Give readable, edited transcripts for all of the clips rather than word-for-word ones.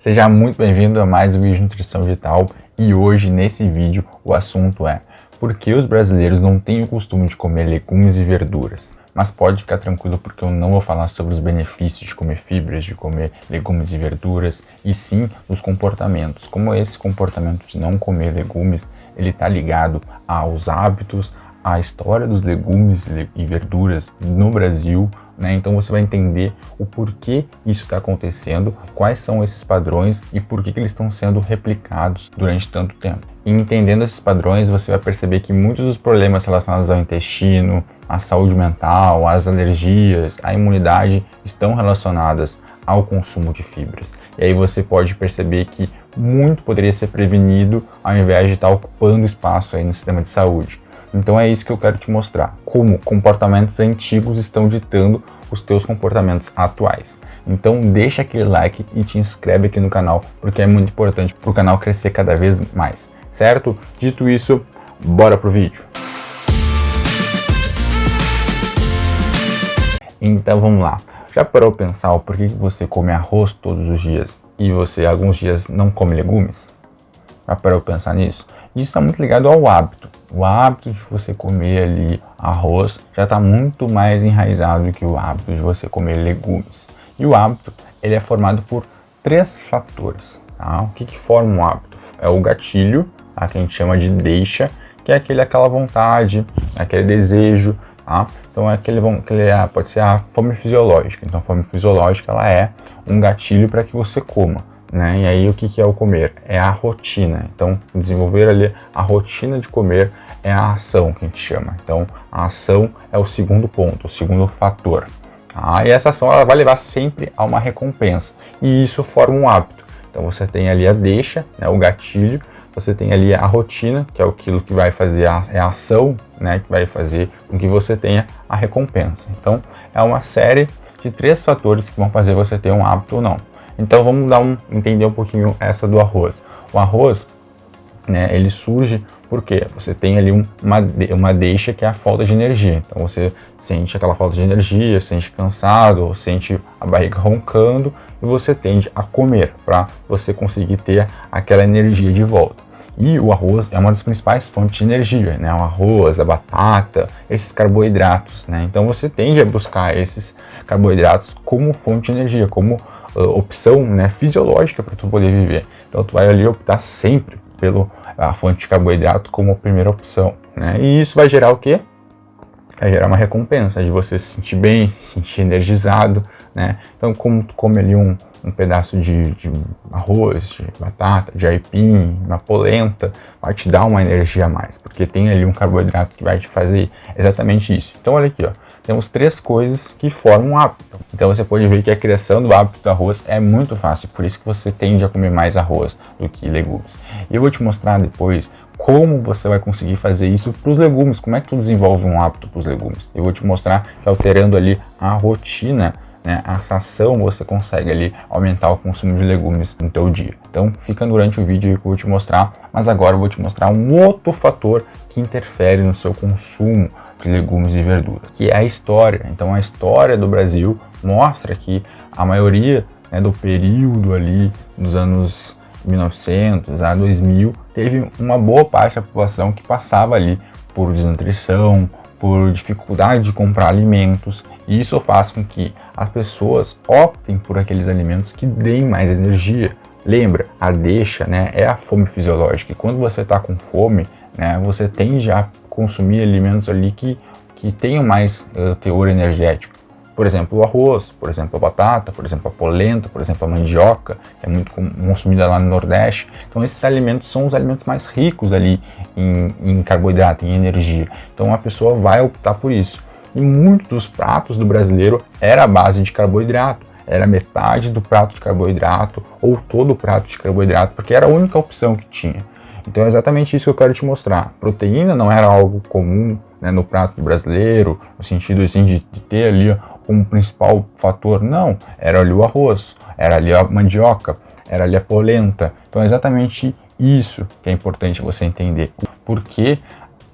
Seja muito bem-vindo a mais um vídeo de nutrição digital e hoje nesse vídeo o assunto é por que os brasileiros não têm o costume de comer legumes e verduras. Mas pode ficar tranquilo porque eu não vou falar sobre os benefícios de comer fibras, de comer legumes e verduras, e sim os comportamentos. Como esse comportamento de não comer legumes, ele está ligado aos hábitos, à história dos legumes e verduras no Brasil, né? Então você vai entender o porquê isso está acontecendo, quais são esses padrões e por que eles estão sendo replicados durante tanto tempo. E entendendo esses padrões, você vai perceber que muitos dos problemas relacionados ao intestino, à saúde mental, às alergias, à imunidade estão relacionadas ao consumo de fibras. E aí você pode perceber que muito poderia ser prevenido ao invés de estar ocupando espaço aí no sistema de saúde. Então é isso que eu quero te mostrar, como comportamentos antigos estão ditando os teus comportamentos atuais. Então deixa aquele like e te inscreve aqui no canal, porque é muito importante para o canal crescer cada vez mais, certo? Dito isso, bora pro vídeo. Então vamos lá. Já parou para pensar o porquê você come arroz todos os dias e você alguns dias não come legumes? Já parou para pensar nisso? Isso está muito ligado ao hábito. O hábito de você comer ali arroz já está muito mais enraizado que o hábito de você comer legumes. E o hábito ele é formado por 3 fatores. Tá? O que forma um hábito? É o gatilho, tá? Que a gente chama de deixa, que é aquela vontade, aquele desejo. Tá? Então pode ser a fome fisiológica. Então a fome fisiológica ela é um gatilho para que você coma. Né? E aí o que é o comer? É a rotina. Então desenvolver ali a rotina de comer é a ação que a gente chama. Então a ação é o segundo ponto, o segundo fator. Tá? E essa ação ela vai levar sempre a uma recompensa. E isso forma um hábito. Então você tem ali a deixa, né, o gatilho, você tem ali a rotina, que é aquilo que vai fazer a ação, né, que vai fazer com que você tenha a recompensa. Então é uma série de 3 fatores que vão fazer você ter um hábito ou não. Então vamos entender um pouquinho essa do arroz. O arroz, né, ele surge porque você tem ali uma deixa que é a falta de energia. Então você sente aquela falta de energia, sente cansado, sente a barriga roncando e você tende a comer para você conseguir ter aquela energia de volta. E o arroz é uma das principais fontes de energia, né? O arroz, a batata, esses carboidratos, né? Então você tende a buscar esses carboidratos como fonte de energia, como opção, né, fisiológica para tu poder viver. Então tu vai ali optar sempre pela fonte de carboidrato como primeira opção, né? E isso vai gerar o quê? Vai gerar uma recompensa de você se sentir bem, se sentir energizado, né? Então como tu come ali um pedaço de arroz, de batata, de aipim, uma polenta, vai te dar uma energia a mais, porque tem ali um carboidrato que vai te fazer exatamente isso. Então olha aqui, ó. Temos 3 coisas que formam um hábito. Então você pode ver que a criação do hábito do arroz é muito fácil, por isso que você tende a comer mais arroz do que legumes. E eu vou te mostrar depois como você vai conseguir fazer isso para os legumes, como é que tu desenvolve um hábito para os legumes. Eu vou te mostrar que alterando ali a rotina, né, essa ação você consegue ali aumentar o consumo de legumes no teu dia. Então fica durante o vídeo aí que eu vou te mostrar, mas agora eu vou te mostrar um outro fator que interfere no seu consumo de legumes e verduras, que é a história. Então a história do Brasil mostra que a maioria, né, do período ali dos anos 1900 a 2000 teve uma boa parte da população que passava ali por desnutrição, por dificuldade de comprar alimentos, e isso faz com que as pessoas optem por aqueles alimentos que deem mais energia. Lembra, a deixa, né, é a fome fisiológica, e quando você está com fome, né, você tende a consumir alimentos ali que tenham mais teor energético. Por exemplo, o arroz, por exemplo, a batata, por exemplo, a polenta, por exemplo, a mandioca, que é muito consumida lá no Nordeste. Então esses alimentos são os alimentos mais ricos ali em carboidrato, em energia. Então a pessoa vai optar por isso. E muitos dos pratos do brasileiro era a base de carboidrato. Era metade do prato de carboidrato ou todo o prato de carboidrato, porque era a única opção que tinha. Então é exatamente isso que eu quero te mostrar. Proteína não era algo comum, né, no prato brasileiro, no sentido assim de ter ali como principal fator, não. Era ali o arroz, era ali a mandioca, era ali a polenta. Então é exatamente isso que é importante você entender. Porque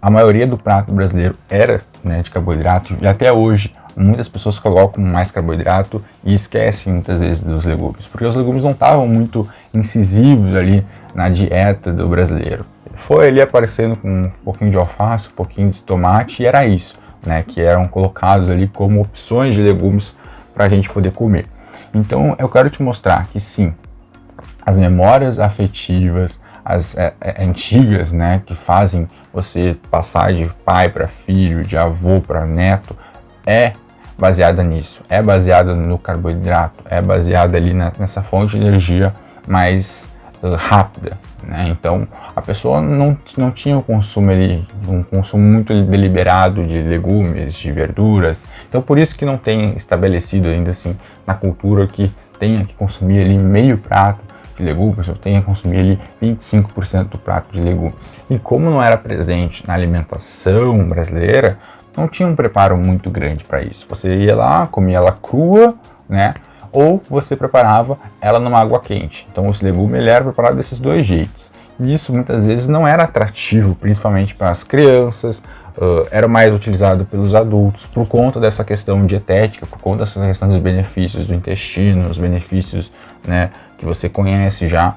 a maioria do prato brasileiro era, né, de carboidrato, e até hoje muitas pessoas colocam mais carboidrato e esquecem muitas vezes dos legumes, porque os legumes não estavam muito incisivos ali na dieta do brasileiro. Foi ali aparecendo com um pouquinho de alface, um pouquinho de tomate, e era isso, né, que eram colocados ali como opções de legumes para a gente poder comer. Então eu quero te mostrar que sim, as memórias afetivas, as antigas, né, que fazem você passar de pai para filho, de avô para neto, é baseada nisso, é baseada no carboidrato, é baseada ali nessa fonte de energia mais rápida, né? Então a pessoa não tinha o consumo ali, um consumo muito deliberado de legumes, de verduras. Então por isso que não tem estabelecido ainda assim na cultura que tenha que consumir ali meio prato de legumes, ou tenha que consumir ali 25% do prato de legumes. E como não era presente na alimentação brasileira, não tinha um preparo muito grande para isso. Você ia lá, comia ela crua, né? Ou você preparava ela numa água quente. Então esse legume ele era preparado desses dois jeitos. E isso muitas vezes não era atrativo, principalmente para as crianças, era mais utilizado pelos adultos, por conta dessa questão dietética, por conta dessa questão dos benefícios do intestino, os benefícios, né, que você conhece já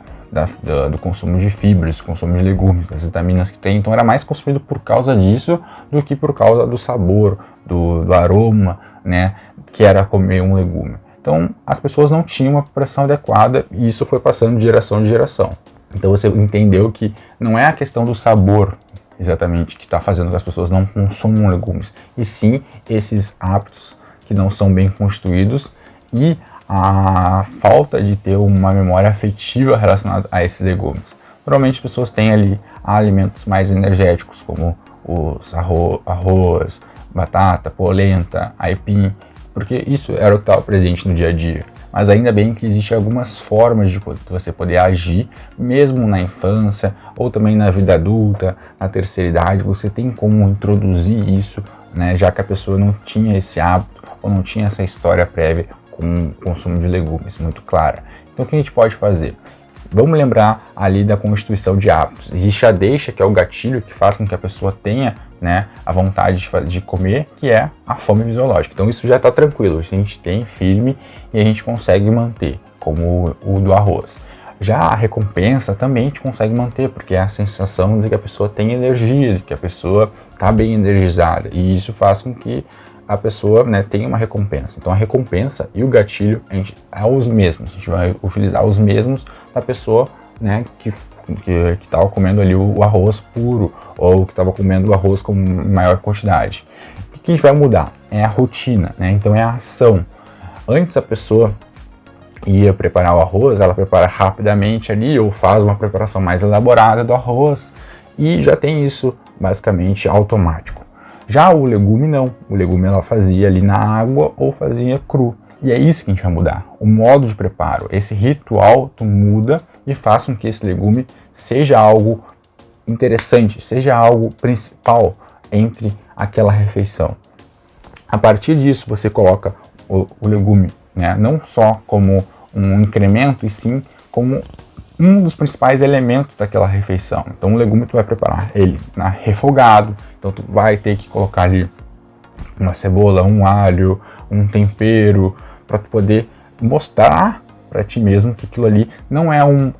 do consumo de fibras, do consumo de legumes, das vitaminas que tem. Então era mais consumido por causa disso do que por causa do sabor, do aroma, né, que era comer um legume. Então as pessoas não tinham uma preparação adequada e isso foi passando de geração em geração. Então você entendeu que não é a questão do sabor exatamente que está fazendo que as pessoas não consumam legumes, e sim esses hábitos que não são bem constituídos e a falta de ter uma memória afetiva relacionada a esses legumes. Normalmente as pessoas têm ali alimentos mais energéticos como os arroz, batata, polenta, aipim, porque isso era o que estava presente no dia a dia. Mas ainda bem que existem algumas formas de você poder agir, mesmo na infância, ou também na vida adulta, na terceira idade, você tem como introduzir isso, né, já que a pessoa não tinha esse hábito, ou não tinha essa história prévia com o consumo de legumes muito clara. Então o que a gente pode fazer? Vamos lembrar ali da constituição de hábitos. Existe a deixa, que é o gatilho que faz com que a pessoa tenha, né, a vontade de comer, que é a fome fisiológica. Então isso já está tranquilo, a gente tem firme e a gente consegue manter, como o do arroz. Já a recompensa também a gente consegue manter, porque é a sensação de que a pessoa tem energia, de que a pessoa está bem energizada, e isso faz com que a pessoa, né, tenha uma recompensa. Então a recompensa e o gatilho é os mesmos, a gente vai utilizar os mesmos da pessoa, né, que estava comendo ali o arroz puro, ou que estava comendo o arroz com maior quantidade. O que a gente vai mudar? É a rotina, né? Então é a ação. Antes a pessoa ia preparar o arroz, ela prepara rapidamente ali, ou faz uma preparação mais elaborada do arroz, e já tem isso basicamente automático. Já o legume não, o legume ela fazia ali na água ou fazia cru. E é isso que a gente vai mudar, o modo de preparo, esse ritual tu muda e faz com que esse legume seja algo interessante, seja algo principal entre aquela refeição. A partir disso você coloca o legume, né, não só como um incremento, e sim como um dos principais elementos daquela refeição. Então o legume tu vai preparar ele refogado, então tu vai ter que colocar ali uma cebola, um alho, um tempero, para tu poder mostrar para ti mesmo que aquilo ali não é um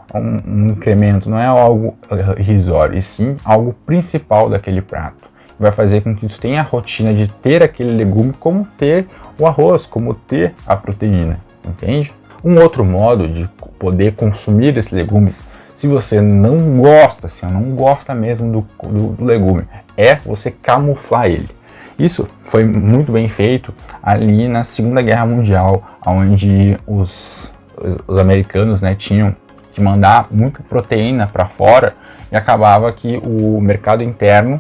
incremento, não é algo irrisório, e sim algo principal daquele prato. Vai fazer com que tu tenha a rotina de ter aquele legume como ter o arroz, como ter a proteína, entende? Um outro modo de poder consumir esses legumes, se você não gosta, se não gosta mesmo do legume, é você camuflar ele. Isso foi muito bem feito ali na Segunda Guerra Mundial, onde os americanos, né, tinham que mandar muita proteína para fora, e acabava que o mercado interno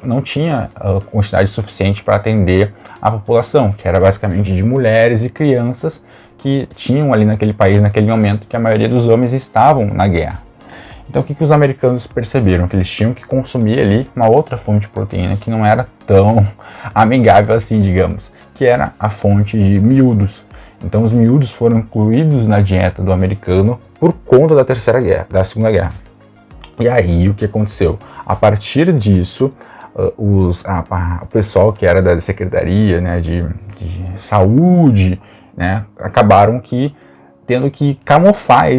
não tinha a quantidade suficiente para atender a população, que era basicamente de mulheres e crianças que tinham ali naquele país, naquele momento, que a maioria dos homens estavam na guerra. Então o que os americanos perceberam? Que eles tinham que consumir ali uma outra fonte de proteína que não era tão amigável assim, digamos, que era a fonte de miúdos. Então os miúdos foram incluídos na dieta do americano por conta da Segunda Guerra. E aí o que aconteceu? A partir disso, o pessoal que era da Secretaria, né, de Saúde, né, acabaram tendo que camuflar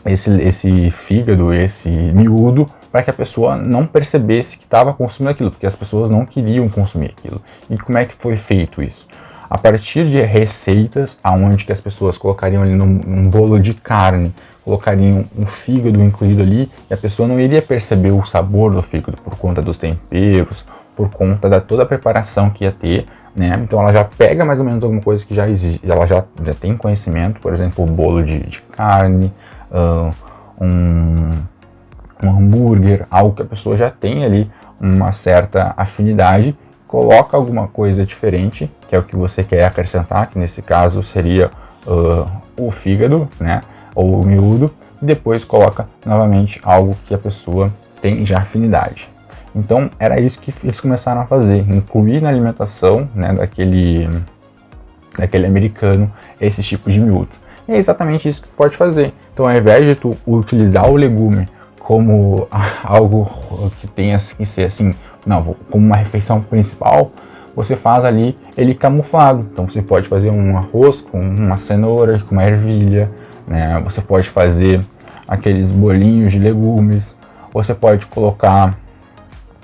esse fígado, esse miúdo, para que a pessoa não percebesse que estava consumindo aquilo, porque as pessoas não queriam consumir aquilo. E como é que foi feito isso? A partir de receitas, aonde que as pessoas colocariam ali num bolo de carne, colocariam um fígado incluído ali, e a pessoa não iria perceber o sabor do fígado por conta dos temperos, por conta da toda a preparação que ia ter, né? Então ela já pega mais ou menos alguma coisa que já existe, ela já tem conhecimento, por exemplo, o bolo de carne, um hambúrguer, algo que a pessoa já tem ali uma certa afinidade, coloca alguma coisa diferente, que é o que você quer acrescentar, que nesse caso seria o fígado, né, ou o miúdo, e depois coloca novamente algo que a pessoa tem já afinidade. Então era isso que eles começaram a fazer, incluir na alimentação, né, daquele americano esses tipos de miúdos. E é exatamente isso que tu pode fazer. Então, ao invés de tu utilizar o legume como algo que tenha que ser assim, não, como uma refeição principal, você faz ali ele camuflado. Então você pode fazer um arroz com uma cenoura, com uma ervilha, né? Você pode fazer aqueles bolinhos de legumes, você pode colocar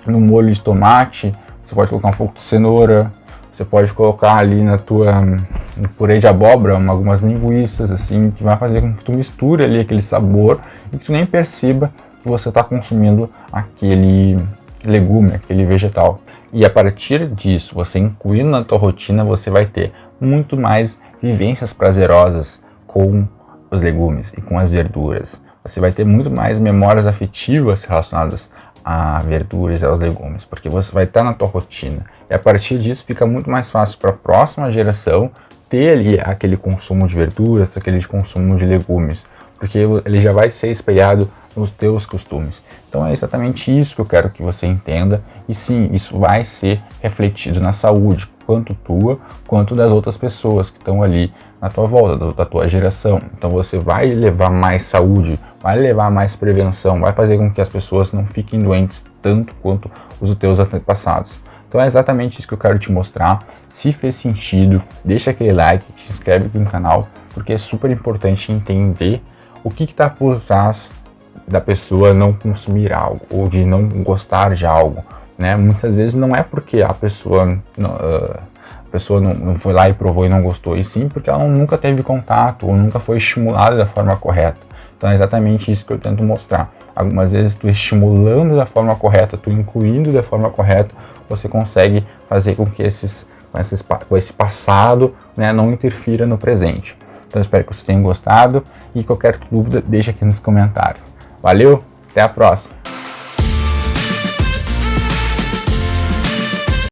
no molho de tomate, você pode colocar um pouco de cenoura, você pode colocar ali no purê de abóbora algumas linguiças, assim, que vai fazer com que tu misture ali aquele sabor e que tu nem perceba que você está consumindo aquele legume, aquele vegetal. E a partir disso, você incluindo na tua rotina, você vai ter muito mais vivências prazerosas com os legumes e com as verduras. Você vai ter muito mais memórias afetivas relacionadas a verduras e aos legumes, porque você vai estar na tua rotina. E a partir disso fica muito mais fácil para a próxima geração ter ali aquele consumo de verduras, aquele consumo de legumes, porque ele já vai ser espelhado nos teus costumes. Então é exatamente isso que eu quero que você entenda, e sim, isso vai ser refletido na saúde, quanto tua, quanto das outras pessoas que estão ali na tua volta, da tua geração. Então você vai levar mais saúde, vai levar mais prevenção, vai fazer com que as pessoas não fiquem doentes tanto quanto os teus antepassados. Então é exatamente isso que eu quero te mostrar. Se fez sentido, deixa aquele like, te inscreve aqui no canal, porque é super importante entender o que está por trás da pessoa não consumir algo, ou de não gostar de algo, né? Muitas vezes não é porque a pessoa não foi lá e provou e não gostou, e sim porque ela nunca teve contato, ou nunca foi estimulada da forma correta. Então é exatamente isso que eu tento mostrar. Algumas vezes tu estimulando da forma correta, tu incluindo da forma correta, você consegue fazer com que esse passado, né, não interfira no presente. Então eu espero que vocês tenham gostado, e qualquer dúvida deixa aqui nos comentários. Valeu, até a próxima!